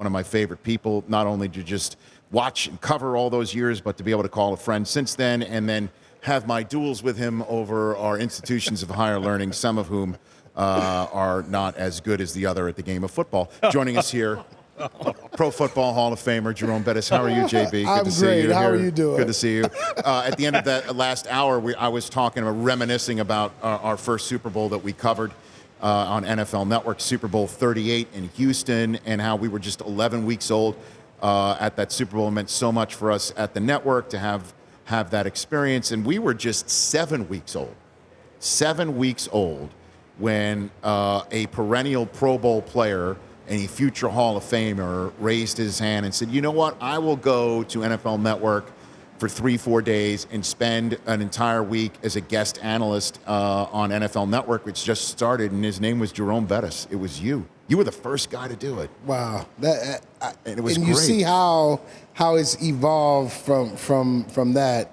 one of my favorite people, not only to just watch and cover all those years, but to be able to call a friend since then, and then have my duels with him over our institutions of higher learning, some of whom are not as good as the other at the game of football. Joining us here, Pro Football Hall of Famer Jerome Bettis. How are you, JB? Good I'm to see great. you. How here. are you doing? Good to see you. At the end of that last hour, I was talking about reminiscing about our first Super Bowl that we covered on NFL Network, Super Bowl 38 in Houston, and how we were just 11 weeks old at that Super Bowl. It meant so much for us at the network to have that experience, and we were just 7 weeks old. 7 weeks old when a perennial Pro Bowl player and a future Hall of Famer raised his hand and said, you know what, I will go to NFL Network for 3-4 days and spend an entire week as a guest analyst on NFL Network, which just started, and his name was Jerome Bettis. It was you. You were the first guy to do it. Wow, And it was and great. you see how it's evolved from that.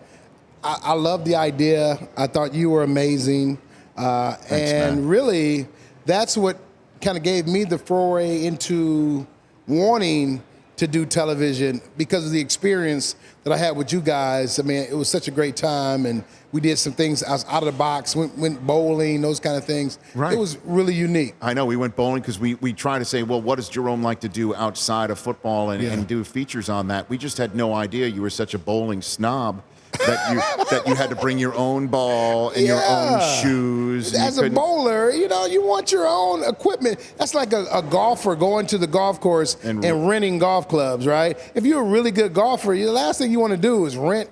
I love the idea. I thought you were amazing, Thanks, and man. really, that's what kind of gave me the foray into wanting to do television because of the experience that I had with you guys. I mean, it was such a great time, and we did some things out of the box, went bowling, those kind of things. Right. It was really unique. I know, we went bowling because we try to say, well, what does Jerome like to do outside of football and do features on that. We just had no idea you were such a bowling snob that you had to bring your own ball and your own shoes. And As a bowler, you want your own equipment. That's like a golfer going to the golf course and renting golf clubs, right? If you're a really good golfer, the last thing you want to do is rent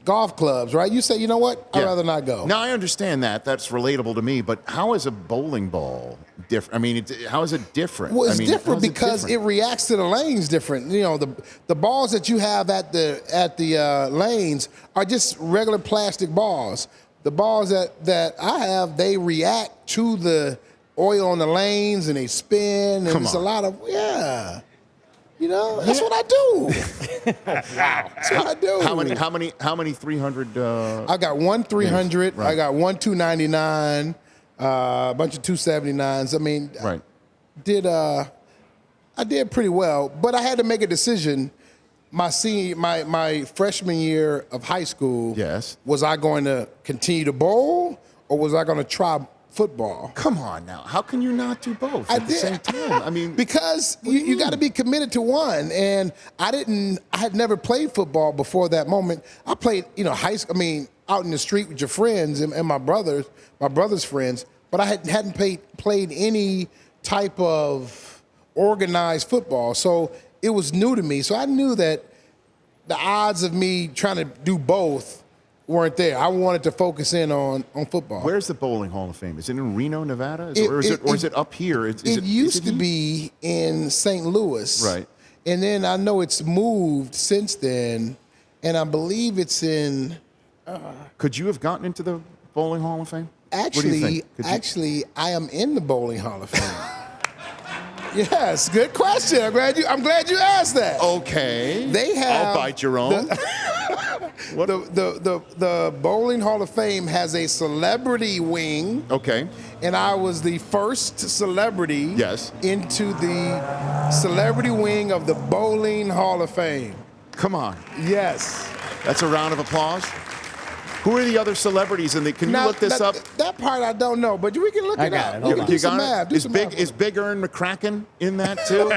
golf clubs, right? You say, you know what? I'd rather not go. Now, I understand that. That's relatable to me. But how is a bowling ball different? I mean, how is it different? Well, it's different because it reacts to the lanes different. The balls that you have at the lanes are just regular plastic balls. The balls that I have, they react to the oil on the lanes and they spin. And it's a lot of, that's what I do. Wow. That's what I do. How many 300? I got one 300. Right. I got one 299. A bunch of 279s. I mean, right. I did pretty well, but I had to make a decision. My freshman year of high school. Yes. Was I going to continue to bowl, or was I going to try football? Come on now. How can you not do both at the same time? I mean, because you got to be committed to one. And I had never played football before that moment. I played, high school. I mean, out in the street with your friends and my brother's friends. But I hadn't played any type of organized football. So it was new to me. So I knew that the odds of me trying to do both weren't there. I wanted to focus in on football. Where's the Bowling Hall of Fame? Is it in Reno, Nevada? Or is it up here? It used to be in St. Louis. Right. And then I know it's moved since then, and I believe it's in... Could you have gotten into the Bowling Hall of Fame? Actually, I am in the Bowling Hall of Fame. Yes, good question. I'm glad you asked that. Okay. They have... I'll bite your own. The Bowling Hall of Fame has a celebrity wing. Okay. And I was the first celebrity into the celebrity wing of the Bowling Hall of Fame. Come on. Yes. That's a round of applause. Who are the other celebrities? And can you look this up? That part I don't know, but we can look it up. You do some math. Is Big Ern McCracken in that too?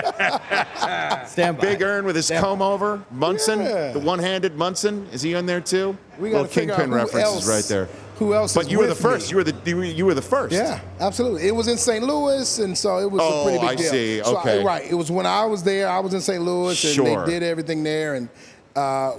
Stand by. Big Ern with his comb over. Munson, the one-handed Munson, is he in there too? We got little Kingpin references right there. Who else? But you were the first. You were the first. Yeah, absolutely. It was in St. Louis, and so it was a pretty big deal. I see. So Okay. right. It was when I was there. I was in St. Louis, and they did everything there, and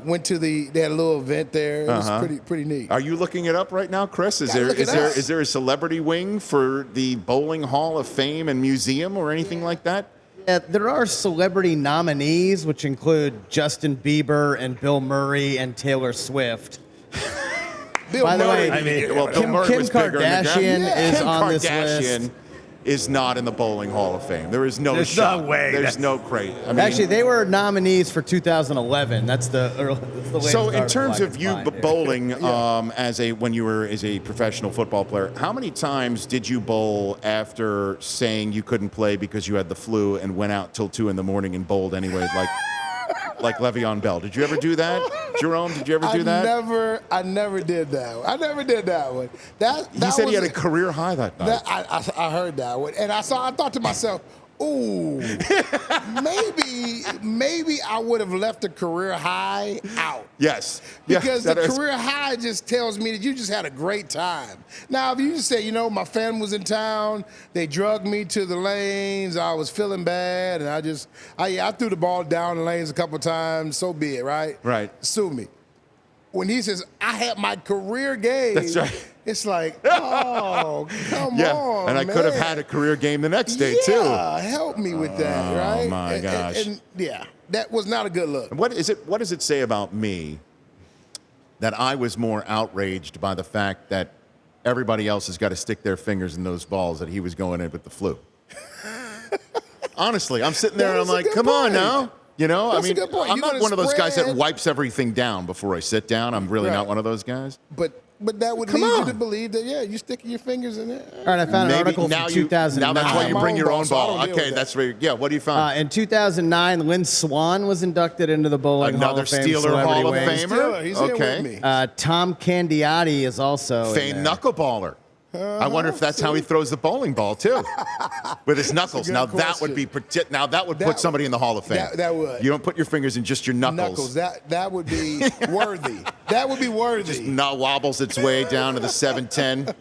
went to they had a little event there. It was pretty neat. Are you looking it up right now, Chris? Is there a celebrity wing for the Bowling Hall of Fame and Museum or anything like that? Yeah, there are celebrity nominees, which include Justin Bieber and Bill Murray and Taylor Swift. Bill By the Murray. way, Bill Kim Murray was bigger than Kardashian that. is Kim on Kardashian. this list. is not in the Bowling Hall of Fame. There is no There's shot. no way. There's no crate. I mean, Actually, they were nominees for 2011. That's the latest so in article terms I of can you find. bowling when you were as a professional football player, how many times did you bowl after saying you couldn't play because you had the flu and went out till 2 a.m. and bowled anyway, like Le'Veon Bell? Did you ever do that? Jerome, did you ever do that? I never did that one. I never did that one. He said he had a career high that night. I heard that one, and I thought to myself, ooh, maybe I would have left the career high out. Yes. Because the career high just tells me that you just had a great time. Now, if you just say, my family was in town, they drugged me to the lanes, I was feeling bad, and I threw the ball down the lanes a couple times, so be it, right? Right. Sue me. When he says, I had my career game, That's right. It's like, oh, come on, and I could have had a career game the next day, too. Yeah, help me with that, right? Oh, my gosh. And that was not a good look. What does it say about me that I was more outraged by the fact that everybody else has got to stick their fingers in those balls that he was going in with the flu? Honestly, I'm sitting there and I'm like, come on now. That's a good point. I'm not one of those guys that wipes everything down before I sit down. I'm really not one of those guys. But that would lead you to believe that, you sticking your fingers in there. All right, I found an article from 2009. Now that's why you bring your own ball. So Okay, that's where. Yeah, what do you find? In 2009, Lynn Swann was inducted into the Bowling Hall Another of Fame. Steeler Hall of Celebrity wing. Famer. He's here with me. Tom Candiotti is also Famed in there. knuckleballer. I wonder if that's how he throws the bowling ball too, with his knuckles. good Now question. that would put somebody in the Hall of Fame. That would. You don't put your fingers in just your knuckles. That would be worthy. That would be worthy. Just not wobbles its way down to the 7-10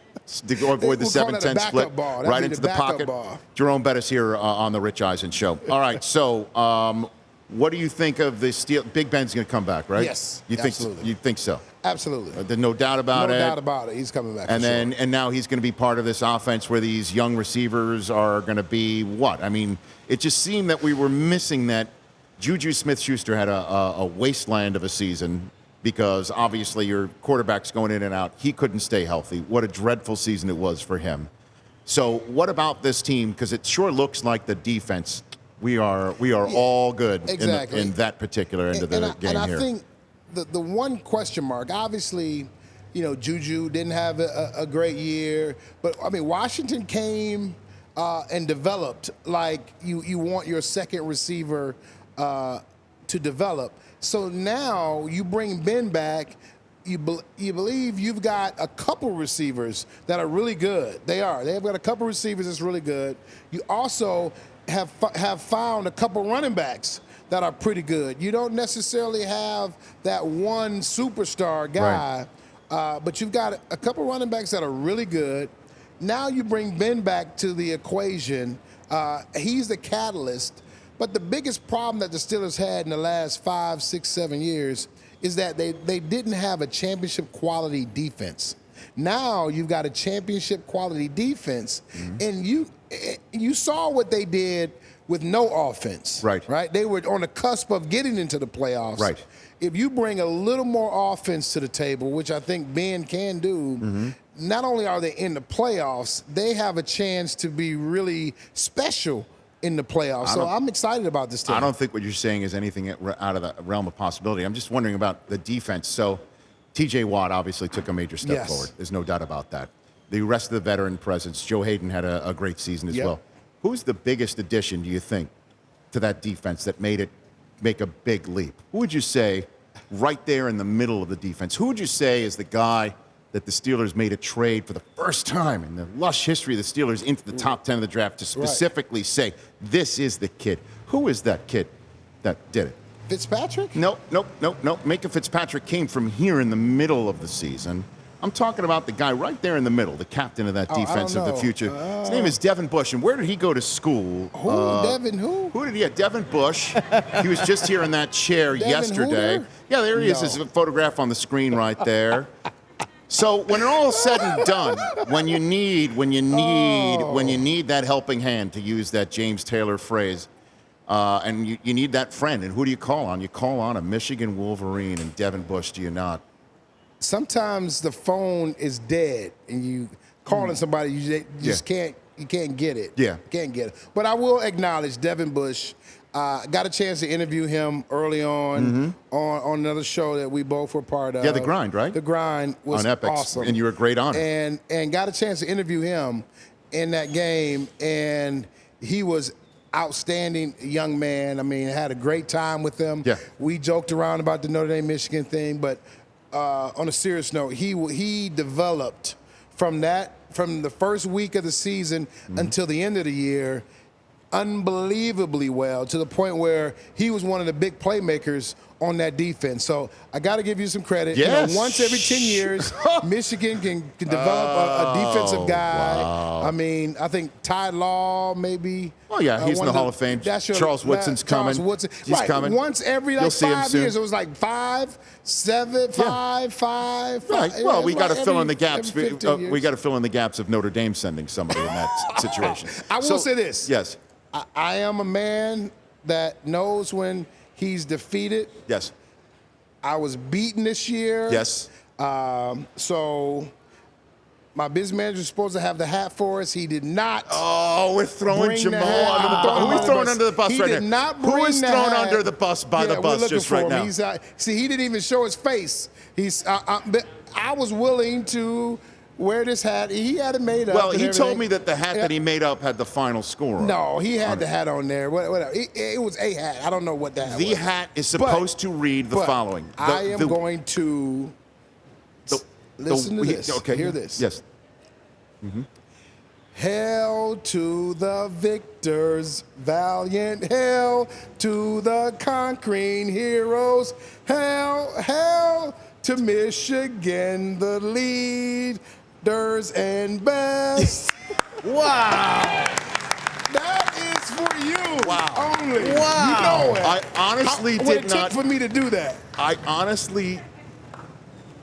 to avoid the We'll call that a 7-10 backup split ball. That'd right be into the the backup pocket. ball. Jerome Bettis here on the Rich Eisen Show. All right, so what do you think of the Steel? Big Ben's going to come back, right? Yes, absolutely. You think so? Absolutely. There's no doubt about it. No doubt about it. He's coming back. And now he's going to be part of this offense where these young receivers are going to be what? I mean, it just seemed that we were missing that. Juju Smith-Schuster had a wasteland of a season because obviously your quarterback's going in and out. He couldn't stay healthy. What a dreadful season it was for him. So what about this team? Because it sure looks like the defense. We are all good in that particular end of the game and here. I think the one question mark, obviously, Juju didn't have a great year, but I mean Washington came and developed like you want your second receiver to develop. So now you bring Ben back. You believe you've got a couple receivers that are really good. They are. They've got a couple receivers that's really good. You also have found a couple running backs that are pretty good. You don't necessarily have that one superstar guy, but you've got a couple running backs that are really good. Now you bring Ben back to the equation. He's the catalyst. But the biggest problem that the Steelers had in the last 5, 6, 7 years is that they didn't have a championship quality defense. Now you've got a championship quality defense, and you saw what they did with no offense. Right. They were on the cusp of getting into the playoffs. Right. If you bring a little more offense to the table, which I think Ben can do, not only are they in the playoffs, they have a chance to be really special in the playoffs. So I'm excited about this team. I don't think what you're saying is anything out of the realm of possibility. I'm just wondering about the defense. So T.J. Watt obviously took a major step forward. There's no doubt about that. The rest of the veteran presence, Joe Hayden had a great season as well. Who's the biggest addition, do you think, to that defense that made it make a big leap? Who would you say right there in the middle of the defense? Who would you say is the guy that the Steelers made a trade for the first time in the lush history of the Steelers into the top 10 of the draft to specifically say, this is the kid? Who is that kid that did it? Fitzpatrick? Nope. Micah Fitzpatrick came from here in the middle of the season. I'm talking about the guy right there in the middle, the captain of that defense of the future. His name is Devin Bush, and where did he go to school? Devin who? Who did he have? Devin Bush. He was just here in that chair yesterday. Hooter? Yeah, there he is. His photograph on the screen right there. So when it all is said and done, when you need that helping hand, to use that James Taylor phrase, and you need that friend, and who do you call on? You call on a Michigan Wolverine and Devin Bush, do you not? Sometimes the phone is dead, and you calling somebody, you just can't get it. Yeah. Can't get it. But I will acknowledge Devin Bush. Got a chance to interview him early on another show that we both were part of. Yeah, The Grind, right? The Grind was on Epix, awesome. and you were great on it. And got a chance to interview him in that game, and he was outstanding young man. I mean, had a great time with him. Yeah. We joked around about the Notre Dame Michigan thing, but on a serious note, he developed from the first week of the season until the end of the year unbelievably well, to the point where he was one of the big playmakers on that defense. So I got to give you some credit. Yes. You know, once every 10 years, Michigan can develop a defensive guy. Wow. I mean, I think Ty Law maybe. Oh, yeah, he's in one the of Hall of Fame. Charles Woodson's Charles coming. Woodson. He's right. coming. Once every You'll see him 5 soon. years, it was like 5, 7, 5, 5. Right. Five. Well, It we was got to like fill in the every gaps. 15 years. We got to fill in the gaps of Notre Dame sending somebody in that situation. I will say this. Yes. I am a man that knows when he's defeated. Yes. I was beaten this year. Yes. So my business manager was supposed to have the hat for us. He did not. Oh, we're throwing Bring Jamal the hat. under the bus. Who is thrown under the bus He right did now? not Who bring is the thrown hat. under the bus by the we're bus looking just for right him. now? He's see, he didn't even show his face. But I was willing to wear this hat. He had it made up. Well, and he told everything. me that the hat that he made up had the final score on it. No, he had the hat on there. Whatever. It was a hat. I don't know what that hat was. The hat is supposed to read the But following. I am going to listen to this. Okay. Hear this. Yes. Hail to the victors, valiant. Hail to the conquering heroes. Hail, hail to Michigan, the leaders and best. Wow. That is for you. Wow. Only. Wow. You know it. I honestly what did it not. took for me to do that. I honestly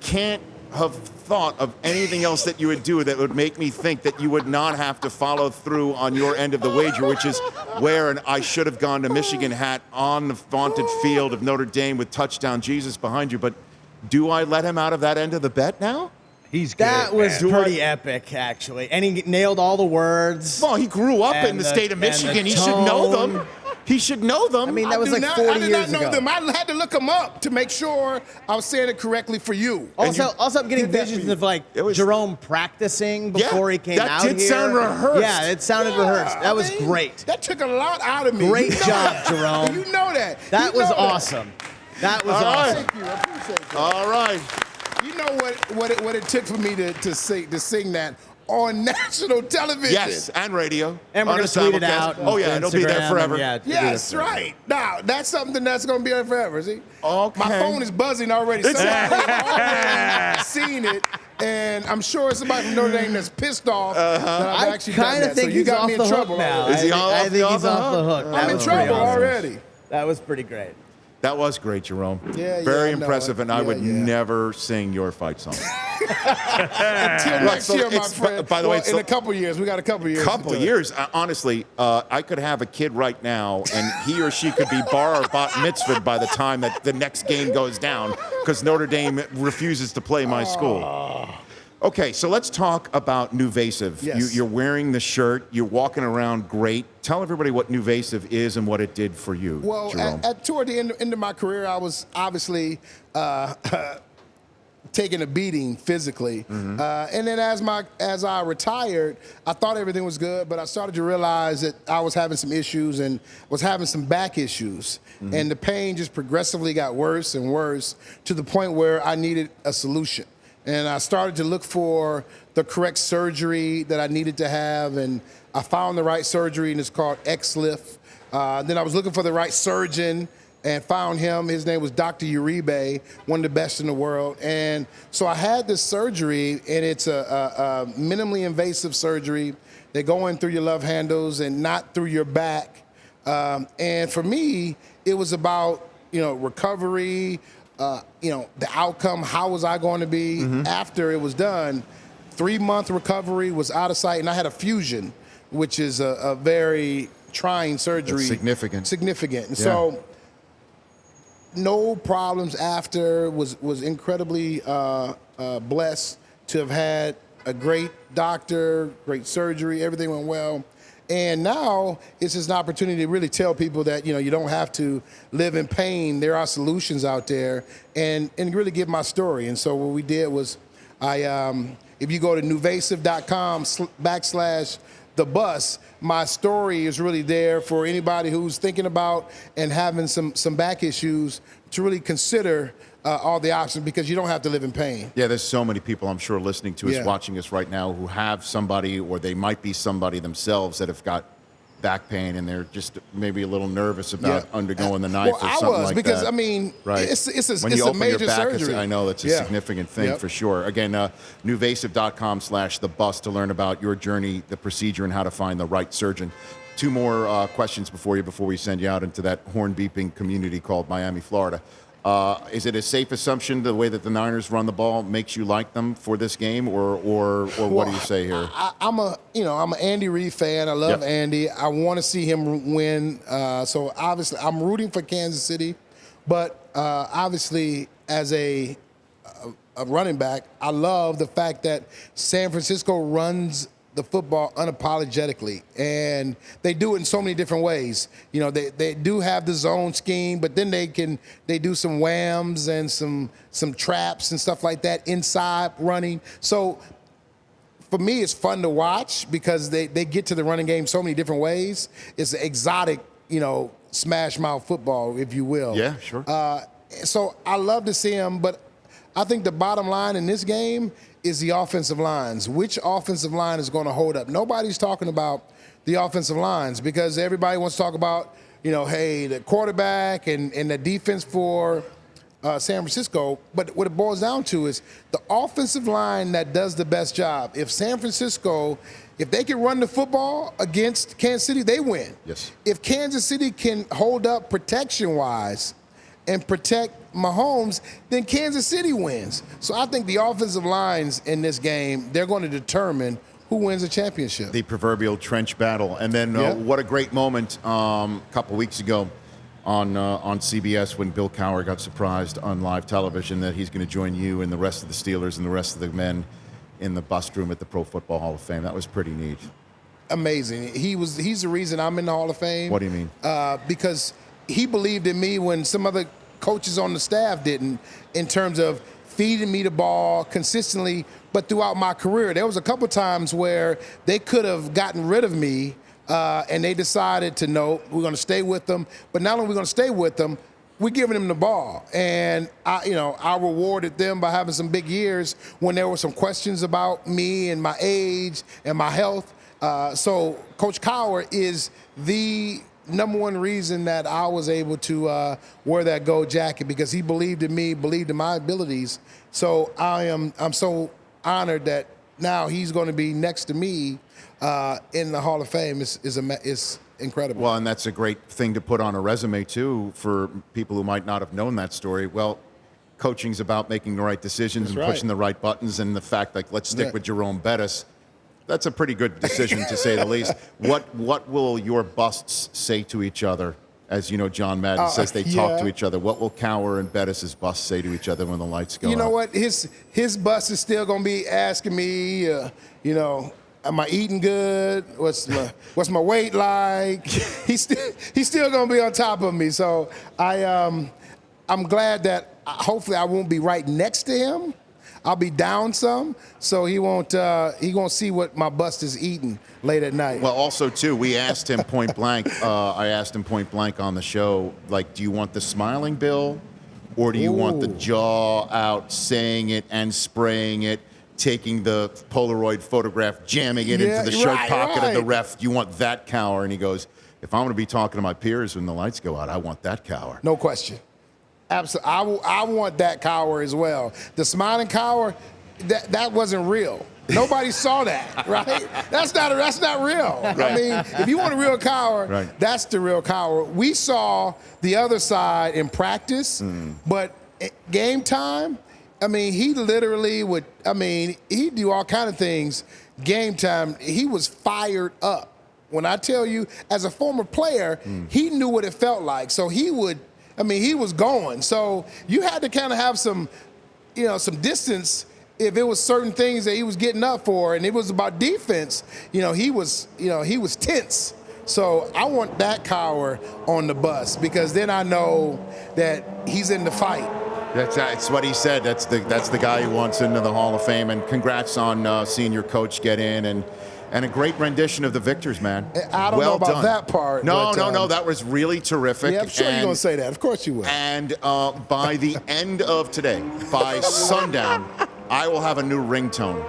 can't have thought of anything else that you would do that would make me think that you would not have to follow through on your end of the wager, which is wear an I should have gone to Michigan hat on the vaunted field of Notre Dame with touchdown Jesus behind you. But do I let him out of that end of the bet now? He's good. That was Do pretty I- epic, actually. And he nailed all the words. Well, he grew up in And the the- state of and the Michigan. He should know them. tone. He should know them. I mean, that was like I 40 did years not know ago. them. I had to look them up to make sure I was saying it correctly for you. Also, I'm getting did that for visions you. of like It was- Jerome practicing before he came that out did here. sound rehearsed. Yeah, it sounded rehearsed. That was great. That took a lot out of me. Great You know job, that. Jerome. You know that. That You was know awesome. That was All right. awesome. Thank you. I appreciate that. All right. You know what it took for me to sing that on national television. Yes, and radio. And we're On going a to tweet it simulcast. out. Oh, yeah, on it'll be there Instagram, forever. and yeah, it'll be Yes, there forever. right. Now, that's something that's going to be there forever, see? Okay. My phone is buzzing already. Somebody already seen it, and I'm sure it's somebody from Notre Dame that's pissed off that I've I actually done kind of that. think So you he's got off me in the hook trouble now. already. Is he all I off think the- he's off the hook. I'm That in was pretty trouble awesome. already. That was pretty great. That was great, Jerome. Yeah, Very I know impressive, it. and I Yeah, would yeah. never sing your fight song. Until next so year, my it's- friend. by the way, Well, it's in so- a couple years. We got a couple years. Couple until- years. Honestly, I could have a kid right now, and he or she could be bar or bat mitzvahed by the time that the next game goes down, because Notre Dame refuses to play my school. Okay, so let's talk about Nuvasiv. Yes. You're wearing the shirt. You're walking around great. Tell everybody what Nuvasiv is and what it did for you, Well, Jerome. toward the end of my career, I was obviously taking a beating physically, and then as I retired, I thought everything was good, but I started to realize that I was having some issues and was having some back issues, and the pain just progressively got worse and worse to the point where I needed a solution. And I started to look for the correct surgery that I needed to have, and I found the right surgery, and it's called XLIF. Then I was looking for the right surgeon and found him. His name was Dr. Uribe, one of the best in the world. And so I had this surgery, and it's a minimally invasive surgery. They go in through your love handles and not through your back. And for me, it was about, recovery, the outcome. How was I going to be after it was done? 3-month recovery, was out of sight, and I had a fusion, which is a very trying surgery. That's significant. And so no problems after. Was incredibly blessed to have had a great doctor, great surgery, everything went well. And now it's just an opportunity to really tell people that, you don't have to live in pain. There are solutions out there, and really give my story. And so what we did was if you go to nuvasive.com/thebus, my story is really there for anybody who's thinking about and having some back issues to really consider all the options, because you don't have to live in pain. Yeah, there's so many people, I'm sure, listening to us, Yeah. watching us right now, who have somebody, or they might be somebody themselves, that have got back pain, and they're just maybe a little nervous about undergoing the knife or something like that. Because, right. it's When a you open major your back, surgery. I know that's a significant thing for sure. Again, nuvasive.com/thebus to learn about your journey, the procedure, and how to find the right surgeon. Two more questions before we send you out into that horn beeping community called Miami, Florida. Is it a safe assumption the way that the Niners run the ball makes you like them for this game, or what do you say here? I'm an Andy Reid fan. I love Andy. I want to see him win. So obviously, I'm rooting for Kansas City, but obviously, as a running back, I love the fact that San Francisco runs the football unapologetically, and they do it in so many different ways. They do have the zone scheme, but then they do some whams and some traps and stuff like that inside running. So for me, it's fun to watch because they get to the running game so many different ways. It's exotic, smash mouth football, if you will. Yeah, sure. So I love to see them, but I think the bottom line in this game is the offensive lines. Which offensive line is going to hold up? Nobody's talking about the offensive lines, because everybody wants to talk about, hey, the quarterback and the defense for San Francisco. But what it boils down to is the offensive line that does the best job. If San Francisco, if they can run the football against Kansas City, they win. Yes. If Kansas City can hold up protection-wise and protect Mahomes, then Kansas City wins. So I think the offensive lines in this game, they're going to determine who wins the championship. The proverbial trench battle. And then what a great moment a couple weeks ago on CBS when Bill Cowher got surprised on live television that he's going to join you and the rest of the Steelers and the rest of the men in the bust room at the Pro Football Hall of Fame. That was pretty neat. Amazing. He's the reason I'm in the Hall of Fame. What do you mean? Because he believed in me when some other coaches on the staff didn't, in terms of feeding me the ball consistently. But throughout my career, there was a couple times where they could have gotten rid of me, and they decided to, no, we're going to stay with them. But not only are we going to stay with them, we're giving them the ball. And I rewarded them by having some big years when there were some questions about me and my age and my health. So Coach Cowher is the number one reason that I was able to wear that gold jacket, because he believed in me, believed in my abilities. So I'm so honored that now he's going to be next to me in the Hall of Fame. Is incredible. Well, and that's a great thing to put on a resume too for people who might not have known that story. Well, coaching's about making the right decisions and pushing the right buttons, and the fact, like, let's stick with Jerome Bettis. That's a pretty good decision, to say the least. What will your busts say to each other? As you know, John Madden says they talk to each other. What will Cowher and Bettis' busts say to each other when the lights go out? You know what? His bust is still going to be asking me, am I eating good? What's my weight like? He's still going to be on top of me. So I'm glad that hopefully I won't be right next to him. I'll be down some, so he won't see what my bust is eating late at night. Well, also, too, we asked him point blank. I asked him point blank on the show, like, do you want the smiling Bill, or do you want the jaw out, saying it and spraying it, taking the Polaroid photograph, jamming it into the shirt pocket of the ref? Do you want that Cowher? And he goes, if I'm going to be talking to my peers when the lights go out, I want that Cowher. No question. Absolutely. I want that Cowher as well. The smiling Cowher, that wasn't real. Nobody saw that, right? That's not real. Right. I mean, if you want a real Cowher, that's the real Cowher. We saw the other side in practice, but game time, I mean, he literally would, he'd do all kind of things. Game time, he was fired up. When I tell you, as a former player, he knew what it felt like. So he was going. So you had to kind of have some distance if it was certain things that he was getting up for, and it was about defense, he was tense. So I want that coward on the bus because then I know that he's in the fight. That's what he said. That's the guy who wants into the Hall of Fame. And congrats on seeing your coach get in and a great rendition of the victors, man. I don't know about that part. No, but, that was really terrific. Yeah, I'm sure you're going to say that. Of course you will. And by the end of today, by sundown, I will have a new ringtone,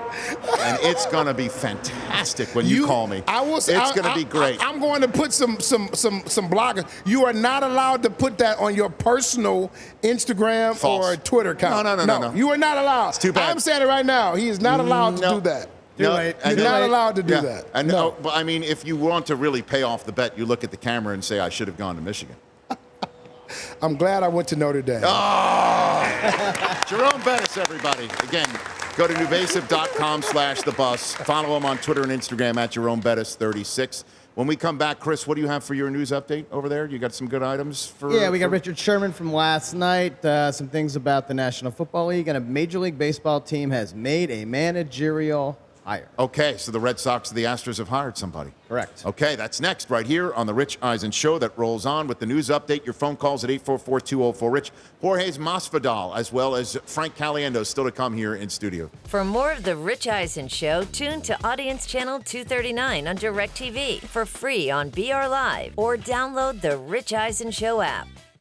and it's gonna be fantastic when you call me. It's gonna be great. I'm going to put some blockers. You are not allowed to put that on your personal Instagram or Twitter account. No. You are not allowed. It's too bad. I'm saying it right now. He is not allowed to do that. You're not allowed to do that. And no, but I mean, if you want to really pay off the bet, you look at the camera and say, "I should have gone to Michigan." I'm glad I went to Notre Dame. Oh! Jerome Bettis, everybody. Again, go to nuvasive.com/thebus. Follow him on Twitter and Instagram at Jerome Bettis 36. When we come back, Chris, what do you have for your news update over there? You got some good items for... Yeah, we got Richard Sherman from last night, some things about the National Football League, and a Major League Baseball team has made a managerial hire. Okay, so the Red Sox and the Astros have hired somebody. Correct. Okay, that's next right here on the Rich Eisen Show that rolls on with the news update. Your phone calls at 844-204-RICH. Jorge's Masvidal, as well as Frank Caliendo, still to come here in studio. For more of the Rich Eisen Show, tune to Audience Channel 239 on DirecTV for free on BR Live or download the Rich Eisen Show app.